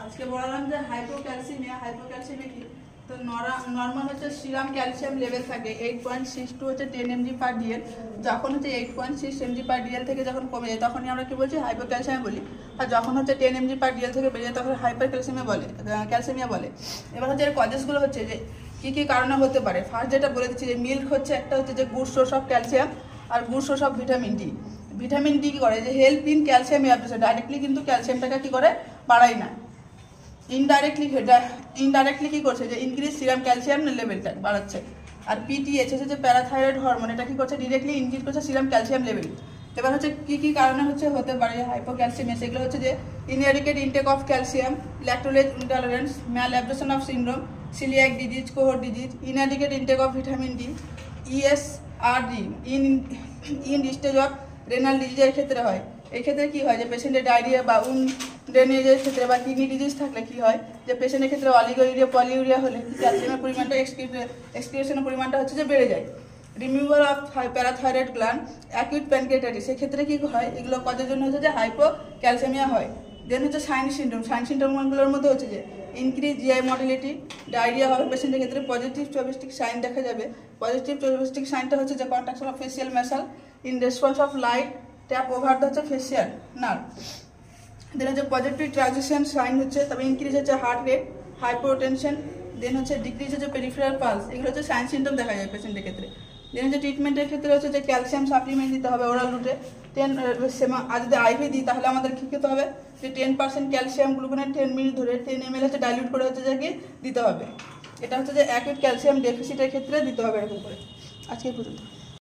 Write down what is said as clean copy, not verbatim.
আজকে বললাম যে হাইপোক্যালসিমিয়া কি, তো নর্মাল হচ্ছে সিরাম ক্যালসিয়াম লেভেল থাকে 8.62 হচ্ছে 10 mg per dl। যখন হচ্ছে 8.6 mg per dl থেকে যখন কমে যায় তখনই আমরা কি বলছি হাইপোক্যালসিয়াম বলি। আর যখন হচ্ছে 10 mg per dl থেকে বেড়ে যায় তখন ক্যালসিমিয়া বলে। এবার হচ্ছে এর কজেসগুলো হচ্ছে যে কী কী কারণে হতে পারে। ফার্স্ট যেটা বলে দিচ্ছি যে মিল্ক হচ্ছে একটা হচ্ছে যে গুড সোর্স অফ ক্যালসিয়াম আর good source of vitamin D. Vitamin D কী করে যে help in calcium absorption, directly কিন্তু ক্যালসিয়ামটাকে কী করে বাড়ায় না, ইনডাইরেক্টলি কী করছে যে ইনক্রিজ সিরাম ক্যালসিয়াম লেভেলটা বাড়াচ্ছে। আর পিটিএইচ হচ্ছে যে প্যারাথাইরয়েড হরমোন, এটা কী করছে ডিরেক্টলি ইনক্রিজ করছে সিরাম ক্যালসিয়াম লেভেল। এবার হচ্ছে কী কী কারণে হতে পারে হাইপোক্যালসিমিয়া, সেগুলো হচ্ছে যে inadequate intake of calcium, lactose intolerance, malabsorption of syndrome, coeliac disease, Crohn's disease, inadequate intake of vitamin D, ESRD in stage of renal ডিজিজের ক্ষেত্রে হয়। এই ক্ষেত্রে কী হয় যে পেশেন্টের ডায়রিয়া বা ড্রেনেজের ক্ষেত্রে বা কিডনি ডিজিজ থাকলে কী হয় যে পেশেন্টের ক্ষেত্রে অলিগোইউরিয়া পলিউরিয়া হলে ক্যালসিয়ামের পরিমাণটা এক্সক্রিশনের পরিমাণটা হচ্ছে যে বেড়ে যায়। Removal of parathyroid gland, acute pancreatitis, সেক্ষেত্রে কী হয় এগুলো কদের জন্য হচ্ছে যে হাইপোক্যালসিমিয়া হয়। দেন হচ্ছে সাইন সিনড্রোমগুলোর মধ্যে হচ্ছে যে ইনক্রিজ জিআই মডিলিটি, ডায়রিয়া হবে পেশেন্টের ক্ষেত্রে, পজিটিভ চোভিস্টিক সাইন দেখা যাবে। পজিটিভ চোভিস্টিক সাইনটা হচ্ছে যে contraction of facial muscle in response of light tap over the হচ্ছে ফেসিয়াল নার্ভ। দেন হচ্ছে পজিটিভ ট্রানজিশন সাইন হচ্ছে, তবে ইনক্রিজ হচ্ছে হার্ট রেট, হাইপোটেনশন, দেন হচ্ছে ডিক্রিজ হচ্ছে পেরিফেরাল পালস, এগুলো হচ্ছে সাইন সিমটম দেখা যায় পেশেন্টের ক্ষেত্রে। দেন হচ্ছে ট্রিটমেন্টের ক্ষেত্রে হচ্ছে যে ক্যালসিয়াম সাপ্লিমেন্ট দিতে হবে ওরাল রুটে। আর যদি আইভি দিই তাহলে আমাদের কী খেতে হবে যে 10% ক্যালসিয়াম গ্লুকোনেট 10 মিনিট ধরে 10 ml হচ্ছে ডাইলিউট করে হচ্ছে যে দিতে হবে। এটা হচ্ছে যে অ্যাকিউট ক্যালসিয়াম ডেফিসিটের ক্ষেত্রে দিতে হবে এরকম করে। আজকে পর্যন্ত।